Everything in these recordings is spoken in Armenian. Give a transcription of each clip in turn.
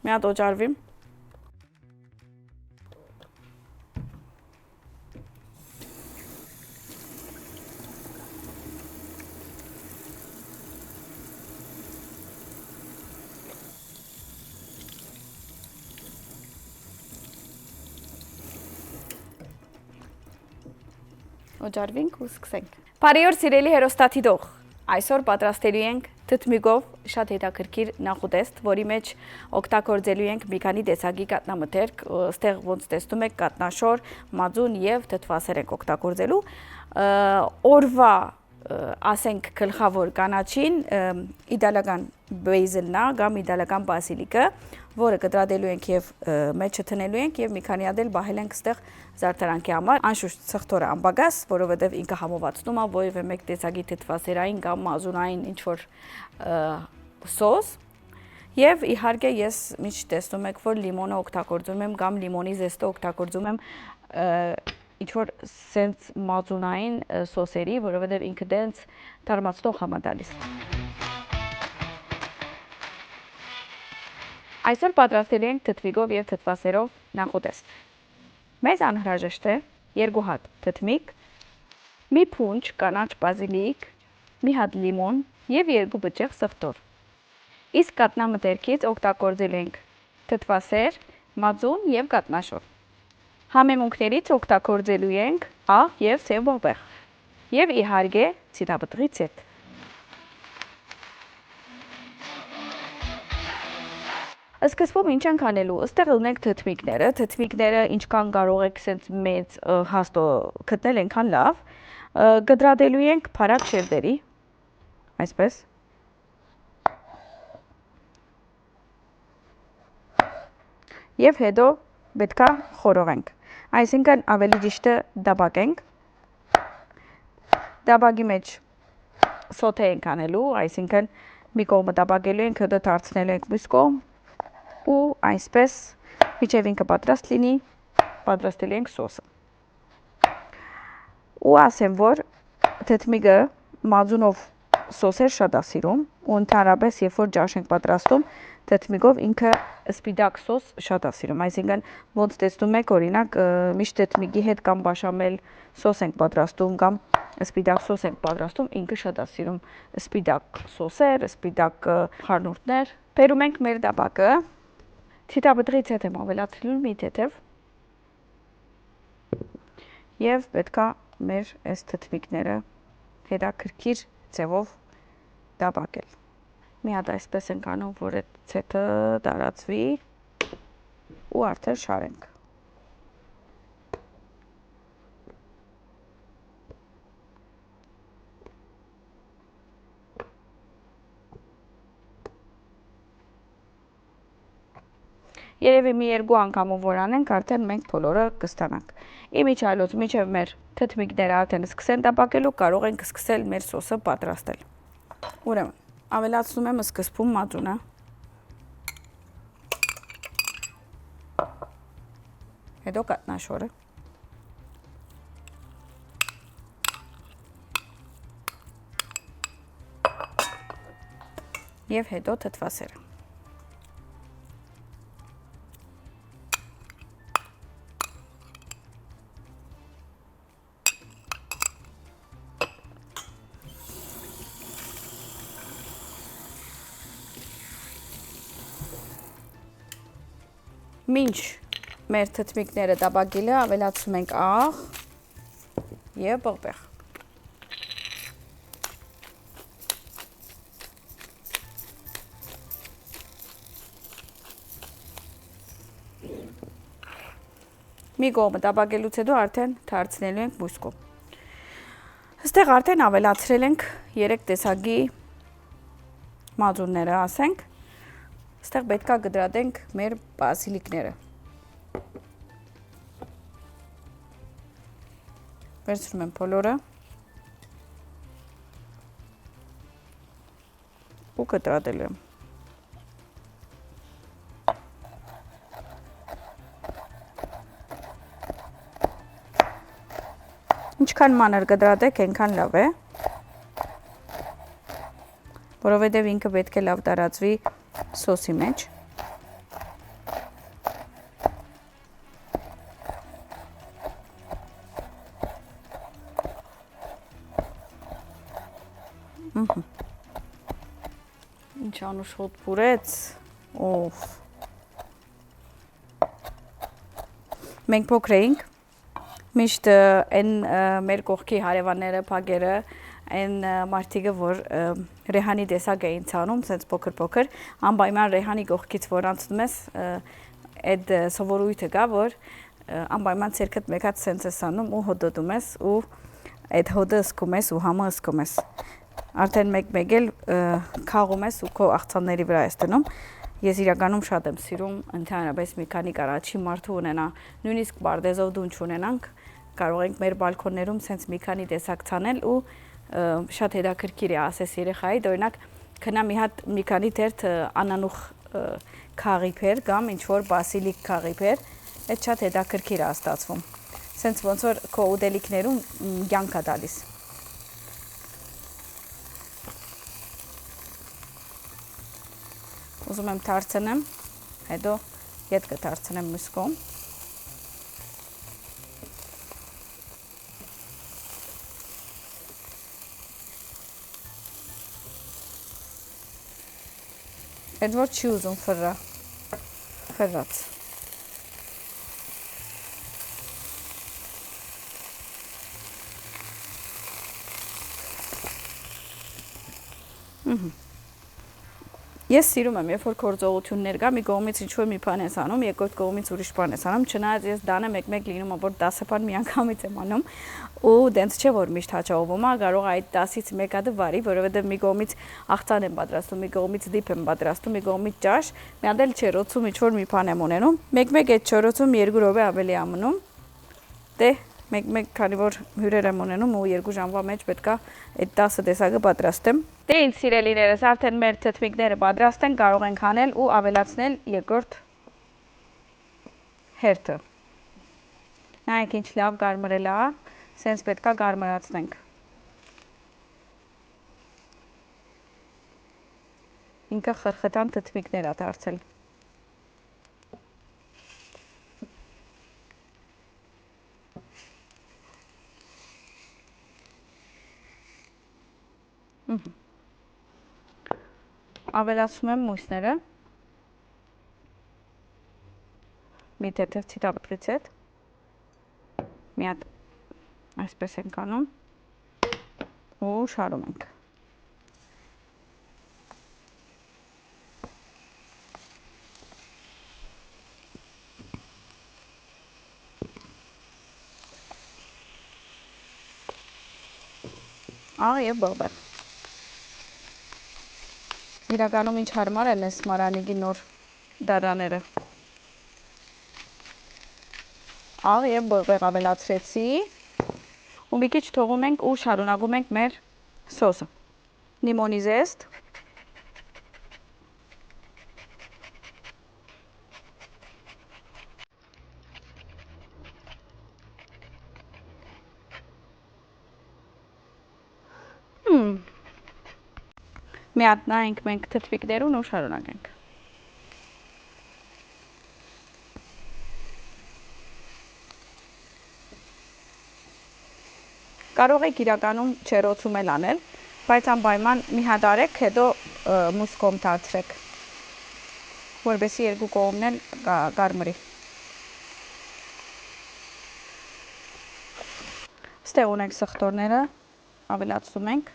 Մի հատ օճառվի։ Օճառվինք ու սկսենք։ Բարի օր սիրելի հերոստատիտող։ Այսօր պատրաստելու ենք թթմիկով շատ հետաքրքիր նախուտեստ, որի մեջ օգտագործելու ենք մի քանի տեսակի կատնամթերք, այստեղ ոնց տեսնում եք կատնաշոր, մածուն եւ թթվասեր ենք օգտագործելու։ Օրվա ասենք գլխավոր կանաչին իտալական բեյզելն է կամ իտալական բասիլիկը, որը կտրատելու ենք եւ մեջը տնելու ենք եւ մի քանի հատ էլ բահել ենք այստեղ զարդարանքի համար։ Անշուշտ սխտորը անբագաս, որովհետեւ ինքը համովածնում է որևէ մեկ տեսակի թթվասերային կամ մազունային ինչ որ սոս։ Եվ իհարկե ես միշտ տեսնում եք, որ լիմոնը օգտագործում եմ կամ լիմոնի զեստը օգտագործում եմ ինչ որ սենց մազունային սոսերի, որովհետեւ ինքը դենց դարմացնող համա տալիս։ Այսօր պատրաստելու ենք թթվիկով եւ թթվասերով նախուտեստ։ Մեզ անհրաժեշտ է 2 հատ թթմիկ, մի փունջ կանաչ բազիլիկ, մի հատ լիմոն եւ 2 բջիջ սխտոր։ Իսկ կատնամթերքից օգտագործել ենք թթվասեր, մածուն եւ կատնաշոր։ Համեմունքներից օգտագործելու ենք աղ եւ սև ողբեղ։ Եվ իհարկե ցիտապտղի ցետ։ Սկզբում ինչ ենք անելու, այստեղ ունենք թթմիկները ինչքան կարող եք սենց մեծ հաստո գտնել այնքան լավ, կտրատելու ենք փարած շերտերի, այսպես։ Եվ հետո պետքա խորովենք, այսինքն ավելի ճիշտը դաբակենք, դաբակի մեջ սոթե ենք անելու, այսինքն մի կողմը դաբակելու ենք, հետո դարձնելու ենք մյուս կողմ ու այսպես մինչև ինքը պատրաստ լինի, պատրաստելու ենք սոսը։ Ու ասեմ, որ թթմիկը մածունով սոսեր շատ է սիրում ու ընդհանրապես երբ որ ջաշ ենք պատրաստում, թթմիկով ինքը սպիտակ սոս շատ է սիրում, այսինքն ոնց տեսնում եք, օրինակ միշտ թթմիկի հետ կամ բաշամել սոս ենք պատրաստում կամ սպիտակ սոս ենք պատրաստում, ինքը շատ է սիրում սպիտակ սոսեր, սպիտակ խառնուրդներ։ Բերում ենք մեր դաբակը, ցիտապտղի ցետ եմ ավելացնում մի թեթև եւ պետքա մեր այս թթմիկները հետաքրքիր ձևով դաբակել։ Մի հատ այսպես ենք անում, որ այդ ցետը տարածվի ու արդեն շարենք։ Երևի մի 2 անգամով որ անենք, արդեն մենք բոլորը կստանանք։ Իմիջիայլոց մինչև մեր թթմիկները արդեն սկսեն դաբակելու, կարող ենք սկսել մեր սոսը պատրաստել։ Ուրեմն, ավելացնում եմ սկզբում մածունը։ Հետո կատնաշորը։ Եվ հետո թթվասերը։ Մինչ մեր թթմիկները դաբակելը ավելացնում ենք աղ եւ ողբեղ։ Մի կողմը դաբակելուց հետո արդեն դարձնելու ենք մյուս կողմ։ Այստեղ արդեն ավելացրել ենք 3 տեսակի մածունները, ասենք։ Այստեղ պետքա կտրատենք մեր բազիլիկները։ Վերցնում եմ բոլորը ու կտրատելու եմ։ Ինչքան մանր կտրատեք, այնքան լավ է, որովհետև ինքը պետք է լավ տարածվի սոսի մեջ։ Ինչ անուշոտ բուրեց, ով։ Մենք փոքր էինք, միշտ այն մեր կողքի հարևանները, փագերը, այն մարդիկը, որ ռեհանի տեսակ էին ցանում, սենց փոքր, անպայման ռեհանի կողքից որ անցնում ես, այդ սովորույթը կա, որ անպայման ցերքդ մեկ հատ սենց ես անում ու հոդոտում ես ու այդ հոդը ըսկում ես ու համը ըսկում ես։ Արդեն մեկ էլ քաղում ես ու քո աղցանների վրա ես դնում։ Ես իրականում շատ եմ սիրում ընդհանրապես մի քանի կարաչի մարդու ունենա, նույնիսկ բարդեզով դուն չունենանք, կարող ենք մեր բալկոններում սենց մի քանի տեսակ ցանել ու շատ հետաքրքիր է ասես երեխայի, օրինակ քնա մի հատ մի քանի թերթ անանուխ քաղի փեր կամ ինչ որ բասիլիկ քաղի փեր, այդ շատ հետաքրքիր է ստացվում։ Սենց ոնց որ քո ուտելիքներում կյանք է տալիս։ Ուզում եմ թարցնեմ, հետո ետ կթարցնեմ մյուս կողմ։ Այդ որ չի ուզում ֆռած։ Ես սիրում եմ, երբ որ գործողություններ կա, մի կողմից ինչ-որ մի բան ես անում, երկրորդ կողմից ուրիշ բան ես անում, չնայած ես դանը մեկ լինում, որ 10 բան միանգամից եմ անում, ու դենց չէ, որ միշտ հաջողվում է, կարող է այդ 10-ից մեկը դը վարի, որովհետև մի կողմից աղցան եմ պատրաստում, մի կողմից դիպ եմ պատրաստում, մի կողմից ճաշ, մի հատ էլ չորոցում ինչ-որ մի բան եմ ունենում, մեկ այդ չորոցում 2 րոպե ավելի է մնում, դե մեկ քանի որ հյուրեր եմ ունենում ու 2 ժամվա մեջ պետքա այդ 10 տեսակը պատրաստեմ։ Դե ինձ սիրելիներս, արդեն մեր թթվիկները պատրաստ են, կարող ենք հանել ու ավելացնել երկրորդ հերթը։ Նայեք ինչ լավ կարմրել է, սենց պետքա կարմրացնենք։ Ինքը խրխտան թթվիկներ է դարձել։ Ավելացում եմ մույսները, մի թեթև ցիտապրիցետ, մի հատ այսպես ենք անում ու շարում ենք։ Աղ և բողբեղ։ Իրականում ինչ հարմար են այս Մարանիքի նոր դարաները։ Աղ և բողբեղ ավելացրեցի ու մի քիչ թողում ենք ու շարունակում ենք մեր սոսը։ Լիմոնի զեստ։ Մի հատ նայենք մենք թթվիկներուն ու շարունակենք։ Կարող եք իրականում չերոցում էլ անել, բայց անպայման մի հատ արեք, հետո մյուս կողմ դարձրեք, որպեսզի երկու կողմն էլ կարմրի։ Ստեղ ունենք սխտորները, ավելացնում ենք։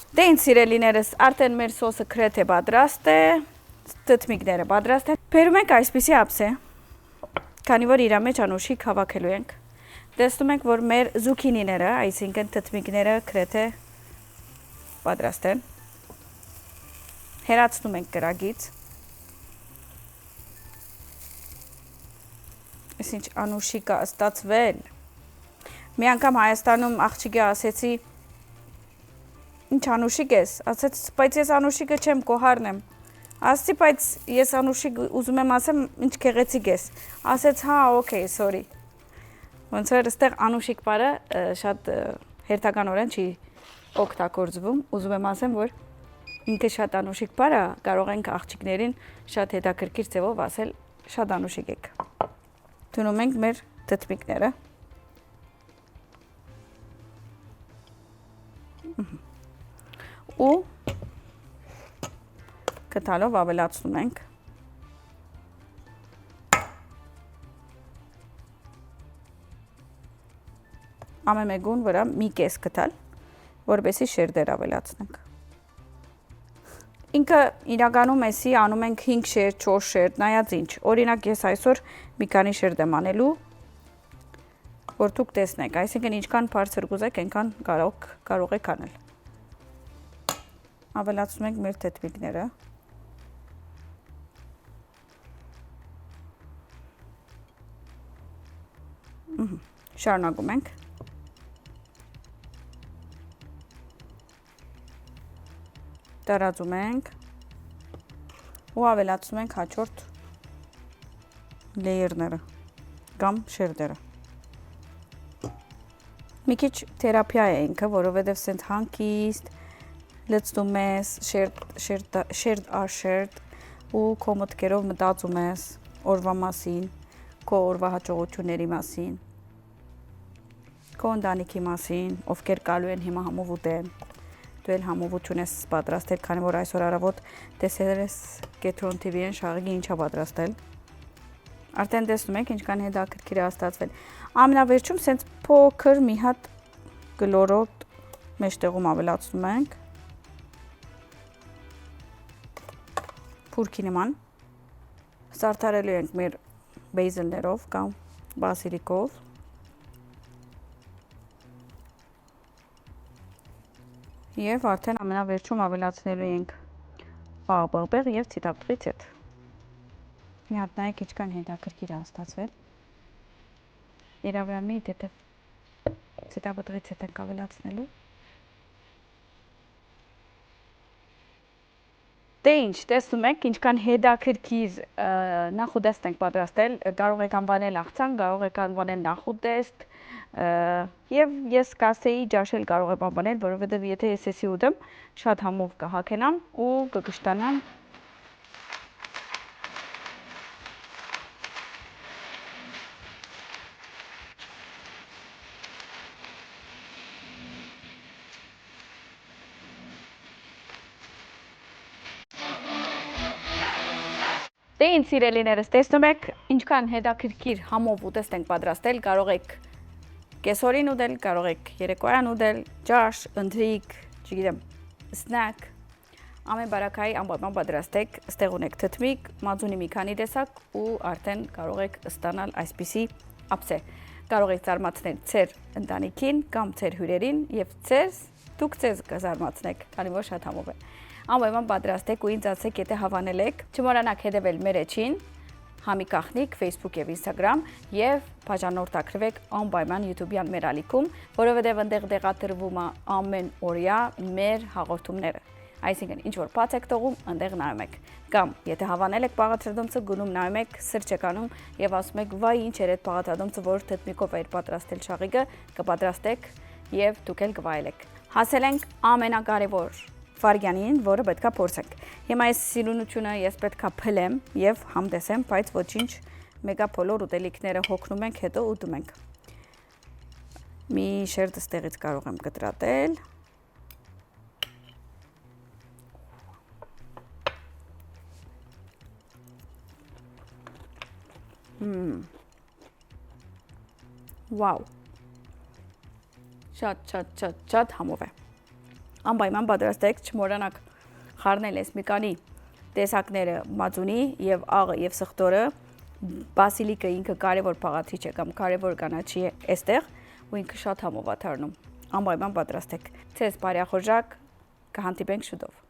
Դե ինձ սիրելիներս, արդեն մեր սոսը գրեթե պատրաստ է, թթմիկները պատրաստ են։ Բերում ենք այսպիսի ափսե, քանի որ իր մեջ անուշիկ հավաքելու ենք։ Տեսնում ենք, որ մեր զուքինիները, այսինքն թթմիկները գրեթե պատրաստ են։ Հեռացնում ենք կրակից։ Այս ինչ անուշիկ է ստացվել։ Մի անգամ Հայաստանում աղջիկը ասեցի, ինչ անուշիկ ես, ասեց, բայց ես անուշիկը չեմ, կոհարն եմ։ Ասեցի, բայց ես անուշիկ ուզում եմ ասեմ, ինչ գեղեցիկ ես։ Ասեց, հա, օքեյ, sorry։ Ոնց որ այստեղ անուշիկ բառը շատ հերթականորեն չի օգտագործվում, ուզում եմ ասեմ, որ ինքը շատ անուշիկ բառ է, կարող ենք աղջիկներին շատ հետաքրքիր ձևով ասել, շատ անուշիկ եք։ Դնում ենք մեր թթմիկները։ Ու կտալով ավելացնում ենք։ Ամեն մեկուն վրա մի կես կտալ, որպեսզի շերտեր ավելացնենք։ Ինքը իրականում էսի անում ենք 5 շերտ, 4 շերտ, նայած ինչ։ Օրինակ ես այսօր մի քանի շերտ եմ անելու, որ դուք տեսնեք, այսինքն ինչքան բարձր կուզեք, այնքան կարող եք անել։ Ավելացնում ենք մեր թթմիկները։ Շարունակում ենք։ Տարածում ենք ու ավելացնում ենք հաջորդ լեյերները կամ շերտերը։ Մի քիչ թերապիա է ինքը, որովհետև սենց հանգիստ լցնում ես շերտ առ շերտ ու քո մտքերով մտածում ես օրվա մասին, քո օրվա հաջողությունների մասին, քո ընտանիքի մասին, ովքեր գալու են հիմա համով ուտեն, դու էլ համովություն ես պատրաստել, քանի որ այսօր առավոտ տեսել ես Կետրոն TV-ին շաղիկի ինչա պատրաստել։ Արդեն տեսնում եք ինչքան հետաքրքիր է ստացվել։ Ամենավերջում սենց փոքր մի հատ գլորոտ մեջտեղում ավելացնում ենք։ Փուրքի նման սարդարելու ենք մեր բեյզելներով կամ բասիլիկով։ Եվ արդեն ամենավերջում ավելացնելու ենք պաղպաղպեղ եւ ցիտապտղի ցետ։ Մի հատ նայեք ինչքան հետաքրքիր է ստացվել։ Իրավական մի դեպ ցիտապտղի ցետ ենք ավելացնելու։ Դե ինչ, տեսնում եք, ինչքան հետաքրքիր նախուտեստ ենք պատրաստել, կարող եք անվանել աղցան, կարող եք անվանել նախուտեստ, եւ ես կասեի ջաշել կարող եմ անվանել, որովհետեւ եթե ես էսի ուտեմ, շատ համով կհագենամ ու կկշտանամ։ Դե ինձ սիրելիներս, տեսնում եք, ինչքան հետաքրքիր համով ուտեստ ենք պատրաստել, կարող եք կեսօրին ուտել, կարող եք երեկոյան ուտել, ջաշ, ընթրիք, չգիտեմ, սնեք, ամեն բարակայի անպայման պատրաստեք, ստեղ ունեք թթմիկ, մածունի մի քանի տեսակ ու արդեն կարող եք ստանալ այսպիսի ափսե։ Կարող եք զարմացնել ձեր ընտանիքին կամ ձեր հյուրերին եւ դուք ձեզ կզարմացնեք, քանի որ շատ համով է։ Անպայման պատրաստեք ու ինձ ասեք, եթե հավանել եք, չմոռանաք հետևել մեր էջին, Համի Կախնիկ, Facebook եւ Instagram եւ բաժանորդագրվեք անպայման YouTube-յան մեր ալիքում, որովհետեւ այնտեղ տեղադրվում է ամեն օրյա մեր հաղորդումները։ Այսինքն, ինչ որ բաց եք տողում, այնտեղ նայում եք։ Կամ եթե հավանել եք բաղադրատոմսը, գնում նայում եք սրճեկանում եւ ասում եք, վայ, ինչ էր այդ բաղադրատոմսը, որ թթմիկով էր պատրաստել շաղիկը, կպատրաստեք եւ դուք էլ կվայելեք։ Հասել ենք ամենակարևոր վարյանին, որը պետքա փորձենք։ Հիմա այս սիրունությունը ես պետքա փլեմ եւ համտեսեմ, բայց ոչինչ, մեգա բոլոր ուտելիքները հոգնում ենք, հետո ուտում ենք։ Մի շերտ ստեղից կարող եմ կտրատել։ Վաու։ Շատ համով է։ Անպայման պատրաստեք, չմոռանաք խառնել այս մի քանի տեսակները մածունի եւ աղը եւ սխտորը, բասիլիկը ինքը կարևոր փաղաթիչ է կամ կարևոր կանաչի է այստեղ ու ինքը շատ համով է դառնում։ Անպայման պատրաստեք։ Ցես բարյախոժակ, կհանդիպենք շուտով։